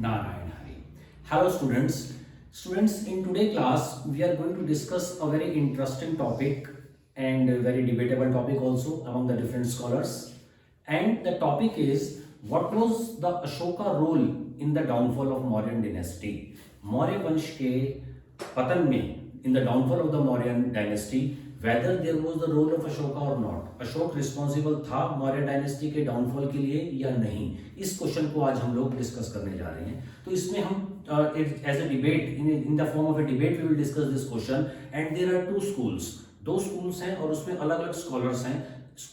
Narayan Hari. Hello students. Students, in today's class we are going to discuss a very interesting topic and a very debatable topic also among the different scholars. And the topic is, what was the Ashoka role in the downfall of Mauryan dynasty? Maurya वंश के पतन में, in the downfall of the Mauryan dynasty, whether there was the role of Ashoka or not. Ashok responsible था Maurya dynasty के downfall के लिए या नहीं, इस क्वेश्चन को आज हम लोग डिस्कस करने जा रहे हैं. तो इसमें हम as a debate, in the form of a debate we will discuss this question. And there are two schools, दो स्कूल्स हैं और उसमें अलग अलग स्कॉलर्स हैं.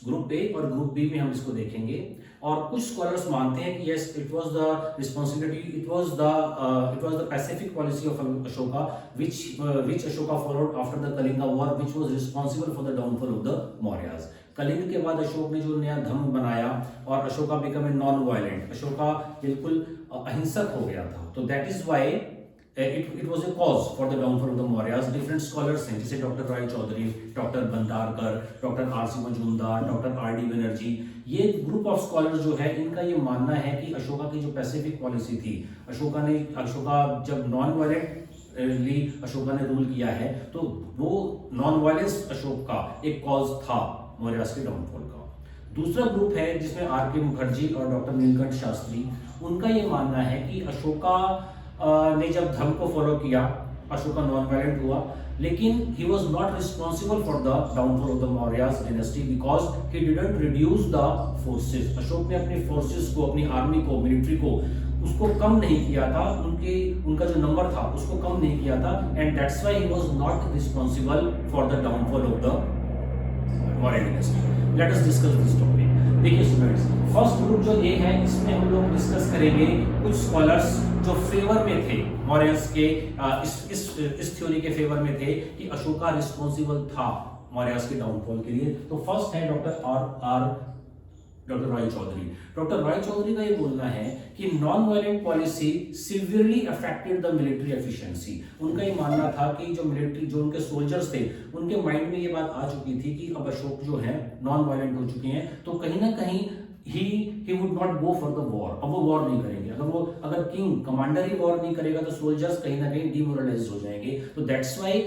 ग्रुप ए और ग्रुप बी में हम इसको देखेंगे. और कुछ स्कॉलर्स मानते हैं कि yes, it was the responsibility, it was the Pacific policy of Ashoka which Ashoka followed after the Kalinga war, which was responsible for the downfall of the Mauryas. Kalinga के बाद अशोक ने जो नया धर्म बनाया और Ashoka become a non violent, Ashoka बिल्कुल अहिंसक हो गया था. तो that is why it was a cause for the downfall of the Mauryas. Different scholars हैं जैसे doctor Roy Chaudhary, doctor Bhandarkar, doctor R C. Majumdar, doctor R D. Banerjee, ये ग्रुप ऑफ स्कॉलर्स जो है इनका ये मानना है कि अशोका की जो पैसिफिक पॉलिसी थी, अशोका जब नॉन वायलेंट अशोका ने रूल किया है, तो वो नॉन वायलेंस अशोक का एक कॉज था मौर्यास के डाउनफॉल का. दूसरा ग्रुप है जिसमें आर.के. मुखर्जी और डॉक्टर नीलकंठ शास्त्री, उनका ये मानना है कि अशोका ने जब धर्म को फॉलो किया, अशोका नॉन वायलेंट हुआ, लेकिन he was not responsible for the downfall of the Mauryas dynasty because he didn't reduce the forces. Ashok ने अपनी फोर्सेस को, अपनी आर्मी को, मिलिट्री को, उसको कम नहीं किया था, उनका जो नंबर था उसको कम नहीं किया था. And that's why he was not responsible for the downfall of the Maurya dynasty. Let us discuss this topic. देखिए स्टूडेंट्स, फर्स्ट ग्रुप जो ये है, इसमें हम लोग डिस्कस करेंगे कुछ स्कॉलर्स जो फेवर में थे मौर्यस के, इस थ्योरी के फेवर में थे कि अशोका रिस्पॉन्सिबल था मौर्यस के डाउनफॉल के लिए. तो फर्स्ट है डॉक्टर रॉय चौधरी. डॉक्टर रॉय चौधरी का ये बोलना है कि non violent policy severely affected the military efficiency. उनका ये मानना था कि जो मिलिट्री, जो उनके सोल्जर्स थे, उनके माइंड में ये बात आ चुकी थी कि अब अशोक जो है नॉन वायलेंट हो चुके हैं, तो कहीं ना कहीं he would not go for the war. अब वो वॉर नहीं करेंगे. अगर किंग, कमांडर ही वॉर नहीं करेगा तो सोल्जर्स कहीं ना कहीं डिमोरलाइज हो जाएंगे. तो that's why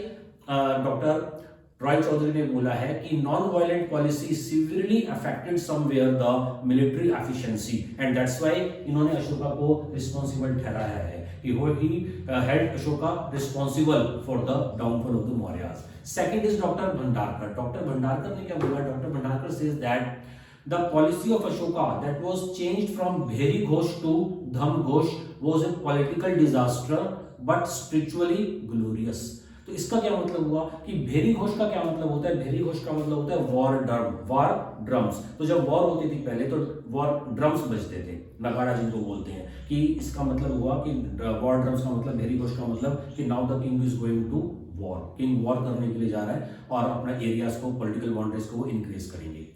doctor Roy Chaudhary ने बोला है कि non violent policy severely affected somewhere the military efficiency, and that's why इन्होंने अशोका को रिस्पॉन्सिबल ठहराया है. He held Ashoka responsible for the downfall of the Mauryas. Second is Dr. Bhandarkar. Dr. Bhandarkar ने क्या बोला? Dr. Bhandarkar says that the policy of Ashoka that was changed from Bheri Ghosh to Dham Ghosh was a political disaster but spiritually glorious. तो इसका क्या मतलब हुआ कि भेरी घोष का क्या मतलब होता है? भेरी घोष का मतलब होता है वॉर ड्रम्स. तो जब वॉर होती थी पहले, तो वॉर ड्रम्स बजते थे, नगाड़ा जिनको बोलते हैं, कि इसका मतलब हुआ कि वॉर ड्रम्स का मतलब, भेरी घोष का मतलब कि now the king is going to war. King war करने के लिए जा रहा है और अपना एरियाज को, पॉलिटिकल बाउंड्रीज को वो इंक्रीज करेंगे.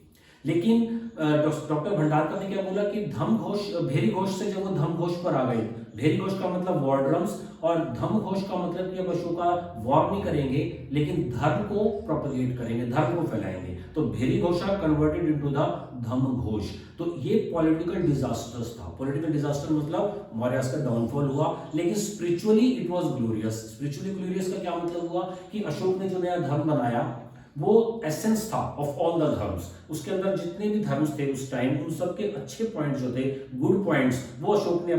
लेकिन डॉक्टर भंडारकर ने क्या बोला कि धम घोष, भेरी घोष से जब वो धम घोष पर आ गए, भेरी घोष का मतलब वॉर ड्रम्स और धम घोष का मतलब कि अब अशोका वॉर नहीं करेंगे लेकिन धर्म को प्रोपगेट करेंगे, धर्म को फैलाएंगे. तो भेरी घोषा कन्वर्टेड इनटू द धम घोष. तो ये पॉलिटिकल डिजास्टर्स था. पॉलिटिकल डिजास्टर मतलब मौर्यास का डाउनफॉल हुआ, लेकिन spiritually it was glorious. Spiritually glorious का क्या मतलब हुआ कि अशोक ने जो नया धर्म बनाया वो एसेंस था ऑफ ऑल द धर्म्स. उसके अंदर जितने भी धर्म्स थे उस टाइम, उन सब के अच्छे पॉइंट्स जो थे, गुड पॉइंट्स, वो अशोक ने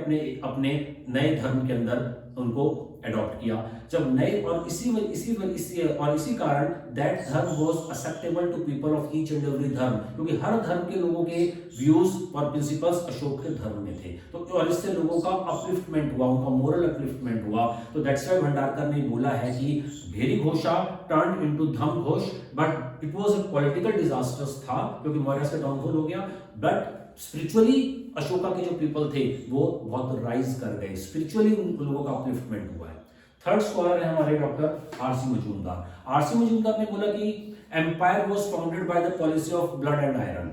अपने नए धर्म के अंदर उनको अडॉप्ट किया. जब नए, और इसी कारण that dharma was acceptable to people of each and every dharma, क्योंकि हर धर्म के लोगों के व्यूज और प्रिंसिपल्स अशोक के धर्म में थे. तो और इससे लोगों का अपलिफ्टमेंट हुआ, उनका मोरल अपलिफ्टमेंट हुआ. तो दैट्स व्हाई भंडारकर ने बोला है कि भेरी घोषा टर्न इनटू धम Ghosh, but it was a political disasters था क्योंकि मौर्य का डाउनफॉल हो गया. बट स्पिरिचुअली अशोका के जो पीपल थे वो बहुत राइज कर गए, स्पिरिचुअली उन लोगों का अपलिफ्टमेंट हुआ है. थर्ड स्कॉलर है हमारे doctor R C. Majumdar. R C. Majumdar ने बोला कि empire was founded by the policy of blood and iron,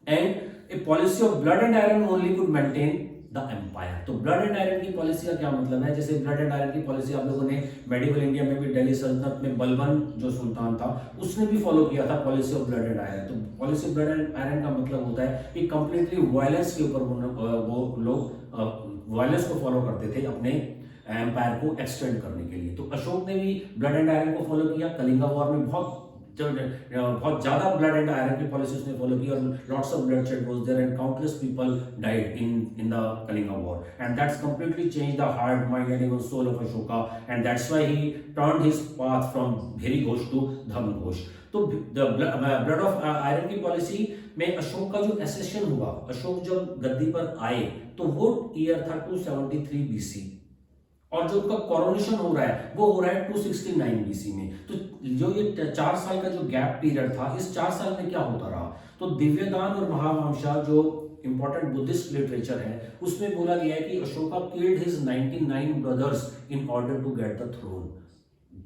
and a policy of blood and iron only could maintain the empire. तो ब्लड एंड आयरन की policy का क्या मतलब है? जैसे ब्लड एंड आयरन की पॉलिसी आप लोगों ने मेडिवल इंडिया में भी, दिल्ली सल्तनत में बलबन जो सुल्तान था उसने भी फॉलो किया था policy of blood and iron. तो policy of blood and iron का मतलब होता है कि कंप्लीटली वायलेंस के ऊपर वो लोग वायलेंस को फॉलो करते थे अपने एम्पायर को एक्सटेंड करने के लिए। तो अशोक ने भी ब्लड एंड आयरन को फॉलो किया। कलिंगा वॉर में बहुत ज्यादा ब्लड एंड आयरन की पॉलिसीज ने फॉलो की और lots of bloodshed was there and countless people died in the Kalinga war and that's completely change the heart, mind and even soul of Ashoka and that's why he turned his path from Bheri Ghosh to Dhamma Ghosh. तो blood of iron की पॉलिसी में अशोक का जो assertion हुआ, अशोक जब गद्दी पर आए तो वो ईयर था 273 बीसी और जो उनका कोरोनेशन हो रहा है वो हो रहा है 269 बीसी में। तो जो ये 4 साल का जो गैप पीरियड था, इस 4 साल में क्या होता रहा? तो दिव्यदान और महावंशा जो इंपॉर्टेंट बुद्धिस्ट लिटरेचर है उसमें बोला गया है कि Ashoka killed his 99 brothers in order to get the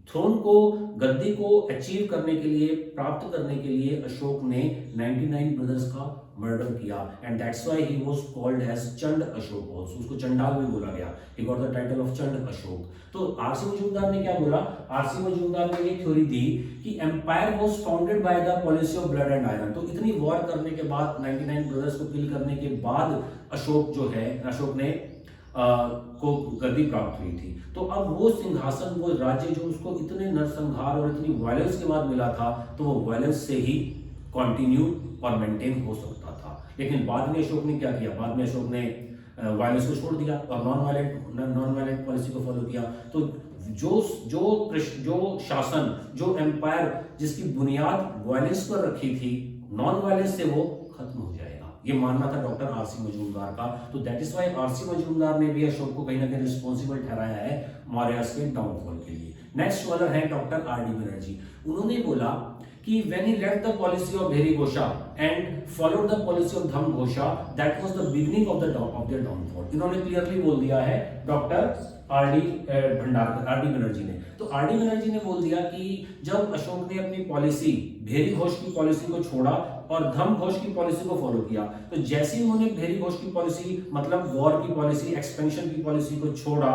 throne को, गद्दी को अचीव करने के लिए, प्राप्त करने के लिए अशोक ने 99 ब्रदर्स का मर्डर किया and that's why he was called as Chand Ashok also. उसको चंडाल भी बोला गया, he got the title of Chand Ashok. तो आरसी मजूमदार ने क्या बोला? आरसी मजूमदार ने ये थ्योरी दी कि empire was founded by the policy of blood and iron. तो इतनी वॉर करने के बाद, 99 ब्रदर्स को किल करने के बाद अशोक ने को गद्दी प्राप्त हुई थी। तो अब वो सिंहासन, वो राज्य जो उसको इतने नरसंहार और इतनी वायलेंस के बाद मिला था, तो वो वायलेंस से ही कंटिन्यू और मेंटेन हो सकता था। लेकिन बाद में अशोक ने क्या किया? बाद में अशोक ने वायलेंस को छोड़ दिया और नॉन वायलेंट पॉलिसी को फॉलो किया। तो जो शासन, जो एम्पायर जिसकी बुनियाद वायलेंस पर रखी थी, नॉन वायलेंस से वो खत्म हो जाएगा, ये मानना था डॉक्टर आरसी मजूमदार का। तो that is why RC Majumdar ने भी अशोक को कहीं ना कहीं रिस्पॉन्सिबल ठहराया है मौर्यस के डाउनफॉल के लिए। नेक्स्ट स्कॉलर है डॉक्टर आर डी बनर्जी। उन्होंने बोला कि when he left the policy of Bheri Ghosha and followed the policy of Dham Ghosha, that was the beginning of their downfall। इन्होंने क्लियरली बोल दिया है डॉक्टर आर डी बनर्जी ने। तो आर डी बनर्जी ने बोल दिया कि जब अशोक ने अपनी पॉलिसी, भेरी घोष की पॉलिसी को छोड़ा और धम घोष की पॉलिसी को फॉलो किया, तो जैसे ही उन्होंने भेरी घोष की पॉलिसी, मतलब वॉर की पॉलिसी, एक्सपेंशन की पॉलिसी को छोड़ा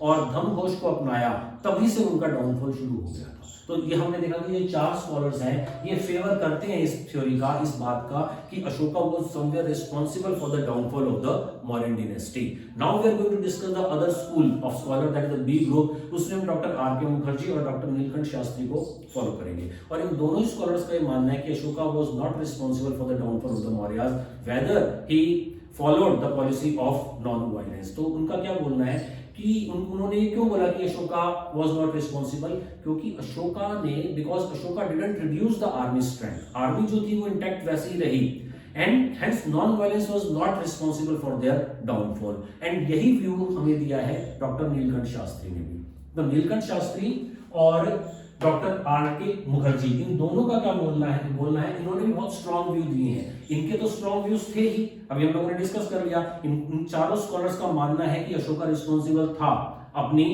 और धम घोष को अपनाया, तभी से उनका डाउनफॉल शुरू हो गया था। तो ये हमने देखा कि ये 4 स्कॉलर्स हैं, ये फेवर करते हैं इस थ्योरी का, इस बात का कि Ashoka was somewhere responsible for the downfall of the Mauryan dynasty. Now we are going to discuss the other school of scholar, that is the B group. उसमें हम डॉक्टर आर के मुखर्जी और डॉक्टर नीलकंठ शास्त्री को फॉलो करेंगे। और इन दोनों ही स्कॉलर्स का ये मानना है कि Ashoka was not responsible for the downfall of the Mauryas, weather he followed the policy of non violence. तो उनका क्या बोलना है कि उन्होंने ये क्यों बोला कि अशोका वाज नॉट रिस्पांसिबल? क्योंकि अशोका ने, because Ashoka didn't reduce the army strength, army जो थी वो इंटैक्ट वैसी ही रही, and hence non violence was not responsible for their downfall. And यही व्यू हमें दिया है डॉक्टर नीलकंठ शास्त्री ने भी। तो नीलकंठ शास्त्री और डॉक्टर आर के मुखर्जी, इन दोनों का क्या बोलना है? इन्होंने भी बहुत स्ट्रॉन्ग व्यू दिए हैं। इनके तो स्ट्रॉन्ग व्यूज थे ही, अभी हम लोगों ने डिस्कस कर लिया। इन चारों स्कॉलर्स का मानना है कि अशोका रिस्पांसिबल था अपनी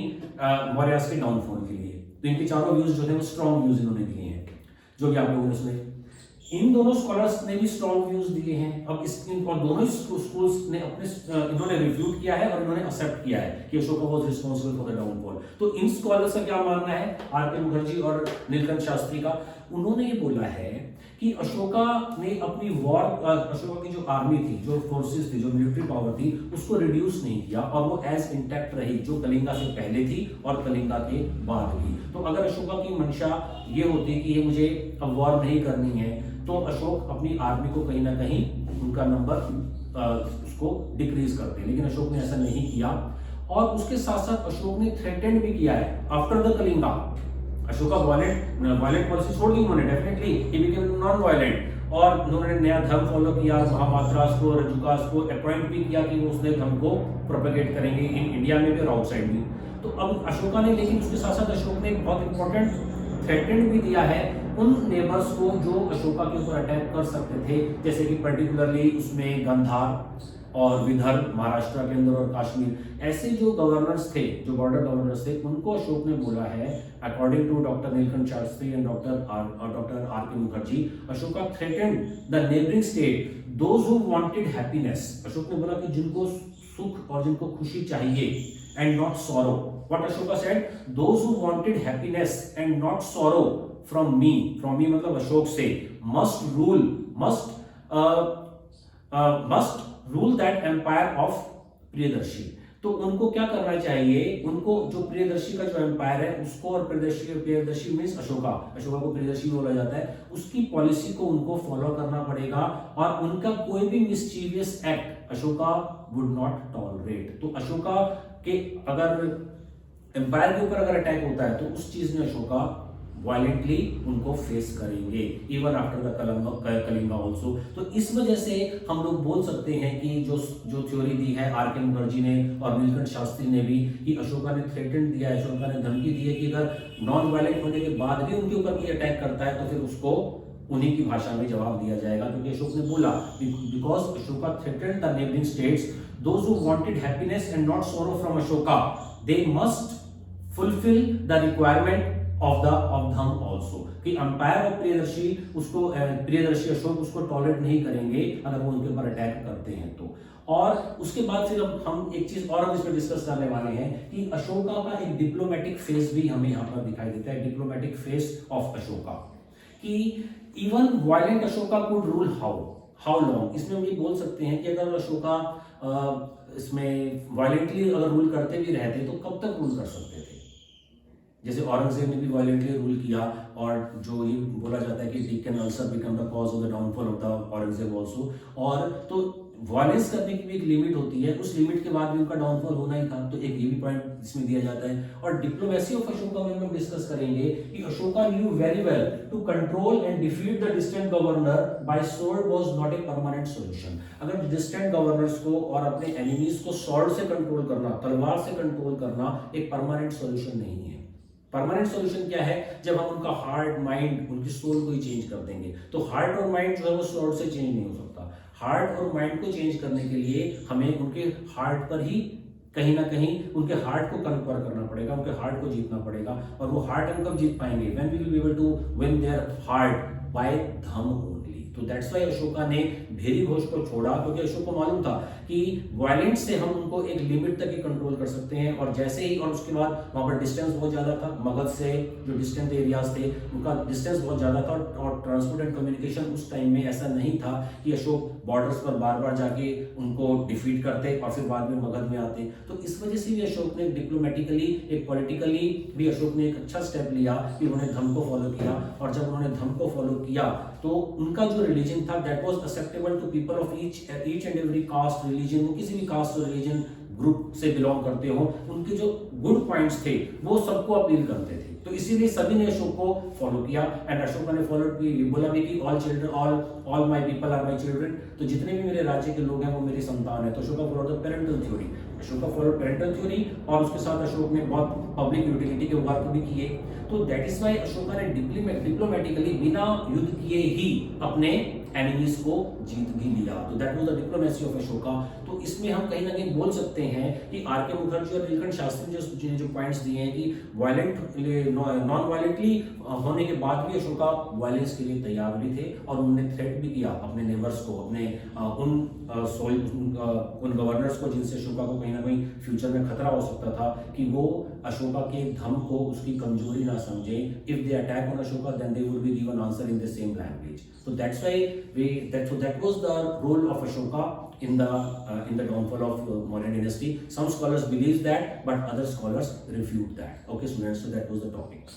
मौर्यस के डाउनफॉल के लिए। तो इनके चारों व्यूज जो थे वो स्ट्रॉन्ग व्यूज इन्होंने दिए हैं, जो भी आप लोगों ने सुने। इन दोनों स्कॉलर्स ने भी स्ट्रॉन्ग व्यूज दिए हैं। अब और दोनों स्कूल्स ने इन्होंने रिफ्यूट किया है और इन्होंने एक्सेप्ट किया है कि Ashoka was responsible for the downfall. तो इन स्कॉलर्स का क्या मानना है, आर के मुखर्जी और नीलकंठ शास्त्री का? उन्होंने ये बोला है कि अशोका ने अपनी वॉर, अशोका की जो आर्मी थी, जो फोर्सेस थी, जो मिलिट्री पावर थी, उसको रिड्यूस नहीं किया और वो एज इंटैक्ट रही, जो कलिंगा से पहले थी और कलिंगा के बाद भी। तो अगर अशोका की मंशा ये होती कि ये मुझे अब वॉर नहीं करनी है, तो अशोक अपनी आर्मी को कहीं ना कहीं उनका नंबर उसको डिक्रीज करते, लेकिन अशोक ने ऐसा नहीं किया। और उसके साथ साथ अशोक ने थ्रेटेंड भी किया है after the Kalinga. Ashoka violent policy छोड़ दी उन्होंने, definitely he became non violent, और उन्होंने नया धर्म फॉलो किया, महामात्रास को, रजुकास को अपॉइंट भी किया कि वो उसने धर्म को प्रोपेगेट करेंगे इन इंडिया में भी और आउटसाइड भी। तो अब अशोका ने, लेकिन उसके साथ साथ अशोक ने एक बहुत इंपॉर्टेंट थ्रेटेंड भी दिया है उन नेबर्स को जो अशोका के ऊपर अटैक कर सकते थे, जैसे कि पर्टिकुलरली उसमें गंधार और विदर्भ, महाराष्ट्र के अंदर, और कश्मीर, ऐसे जो गवर्नर्स थे, जो बॉर्डर गवर्नर्स थे, उनको अशोक ने बोला है, according to doctor Nilakanta Sastri and doctor R K Mukherjee, Ashoka threatened the neighbouring state those who wanted happiness. Ashok ने बोला कि जिनको सुख और जिनको खुशी चाहिए, and not sorrow. What Ashoka said? Those who wanted happiness and not sorrow from me मतलब अशोक से, must rule that empire of Priyadarshi. तो उनको क्या करना चाहिए, उनको जो प्रियदर्शी का जो एम्पायर है उसको, और प्रियदर्शी मीन्स अशोका को प्रियदर्शी बोला जाता है, उसकी पॉलिसी को उनको फॉलो करना पड़ेगा और उनका कोई भी mischievous act Ashoka would not tolerate. तो अशोका के अगर एम्पायर के ऊपर अगर अटैक होता है तो उस चीज में अशोका वायलेंटली उनको फेस करेंगे, even after the Kalinga also. तो इस वजह से हम लोग बोल सकते हैं कि जो थ्योरी दी है आर के मुखर्जी ने और नीलकंठ शास्त्री ने भी, कि अशोका ने थ्रेटन दिया है, अशोका ने धमकी दी है कि अगर नॉन वायलेंट होने के बाद भी उनके ऊपर कोई अटैक करता है तो फिर उसको उन्हीं की भाषा में जवाब दिया जाएगा। क्योंकि अशोक ने बोला, because Ashoka threatened the neighbouring states, those who wanted happiness and not sorrow from Ashoka, they must fulfil the requirement of धम ऑल्सो, कि अंपायर और प्रियदर्शी अशोक उसको टॉलरेट नहीं करेंगे अगर वो उनके ऊपर अटैक करते हैं तो। और उसके बाद फिर हम एक चीज और हम इसमें डिस्कस करने वाले हैं कि अशोका का एक डिप्लोमेटिक फेस भी हमें यहाँ पर दिखाई देता है, डिप्लोमेटिक फेस ऑफ अशोका, कि even violent Ashoka could rule how long. इसमें हम ये बोल सकते हैं कि अगर अशोका इसमें वायलेंटली अगर रूल करते भी रहते तो कब तक रूल कर सकते थे। जैसे औरंगजेब ने भी वायलेंटली रूल किया, और जो ये बोला जाता है कि Deccan ulcer become the cause of the downfall of the Aurangzeb also. और तो वायलेंस करने की भी एक लिमिट होती है, उस लिमिट के बाद भी उनका डाउनफॉल होना ही था। तो एक ये भी पॉइंट इसमें दिया जाता है। और डिप्लोमेसी ऑफ अशोका में हम डिस्कस करेंगे कि Ashoka knew very well to control and defeat the distant governor by sword was not a permanent solution. अगर डिस्टेंट गवर्नर्स को और अपने एनिमीज को स्वॉर्ड से कंट्रोल करना, तलवार से कंट्रोल करना एक परमानेंट सॉल्यूशन नहीं है। परमानेंट सॉल्यूशन क्या है, जब हम उनका हार्ट, माइंड, उनकी सोल को ही चेंज कर देंगे। तो हार्ट और माइंड जो है वो स्वॉर्ड से चेंज नहीं हो सकता। हार्ट और माइंड को चेंज करने के लिए हमें उनके हार्ट पर ही कहीं ना कहीं उनके हार्ट को कन्वर करना पड़ेगा, उनके हार्ट को जीतना पड़ेगा। और वो हार्ट हम कब जीत पाएंगे, when we will be able to win their heart by dhamma only. तो दैट्स व्हाई अशोका ने भेरी घोष को छोड़ा, क्योंकि अशोक को मालूम था कि वायलेंस से हम उनको एक लिमिट तक ही कंट्रोल कर सकते हैं। और जैसे ही, और उसके बाद वहां पर डिस्टेंस बहुत ज्यादा था, मगध से जो डिस्टेंट एरियाज थे उनका डिस्टेंस बहुत ज्यादा था, और ट्रांसपोर्ट एंड कम्युनिकेशन उस टाइम में ऐसा नहीं था कि अशोक बॉर्डर्स पर बार बार जाके उनको डिफीट करते और फिर बाद में मगध में आते। तो इस वजह से भी अशोक ने डिप्लोमेटिकली, एक पॉलिटिकली भी अशोक ने एक अच्छा स्टेप लिया कि उन्होंने धम को फॉलो किया। और जब उन्होंने धम को फॉलो किया तो उनका जो रिलीजन था that was acceptable to people of each and every caste, religion, वो किसी भी कास्ट और रिलीजन ग्रुप से बिलोंग करते हो, उनके जो गुड पॉइंट्स थे वो सबको अपील करते थे। तो इसीलिए सभी ने अशोक को फॉलो किया। एंड अशोका ने फॉलो बोला भी कि all my people are my children, तो जितने भी मेरे राज्य के लोग हैं वो मेरी संतान है। तो Ashoka follow the parental theory, Ashoka follow parental theory, और उसके साथ अशोक ने बहुत पब्लिक यूटिलिटी के वर्क भी किए। तो दैट इज व्हाई अशोका ने डिप्लोमेटिकली बिना युद्ध किए ही अपने एनिमीज को जीत भी लिया। तो that was the diplomacy of Ashoka. तो इसमें हम कहीं ना कहीं बोल सकते हैं कि आर के मुखर्जी और नीलकंठ शास्त्री ने जो पॉइंट्स दिए हैं कि वायलेंट, नॉन वायलेंटली होने के बाद भी अशोका वायलेंस के लिए तैयार भी थे, और उन्होंने थ्रेट भी किया अपने नेबर्स को, अपने उन गवर्नर्स को जिनसे अशोका को कहीं ना कहीं फ्यूचर में खतरा हो सकता था, कि वो अशोका के धम को उसकी कमजोरी ना समझे। If they attack on Ashoka then they would be given answer in the same language. So that's why that was the role of Ashoka in the downfall of Maurya dynasty. Some scholars believe that, but other scholars refute that. Okay, students, so that was the topic.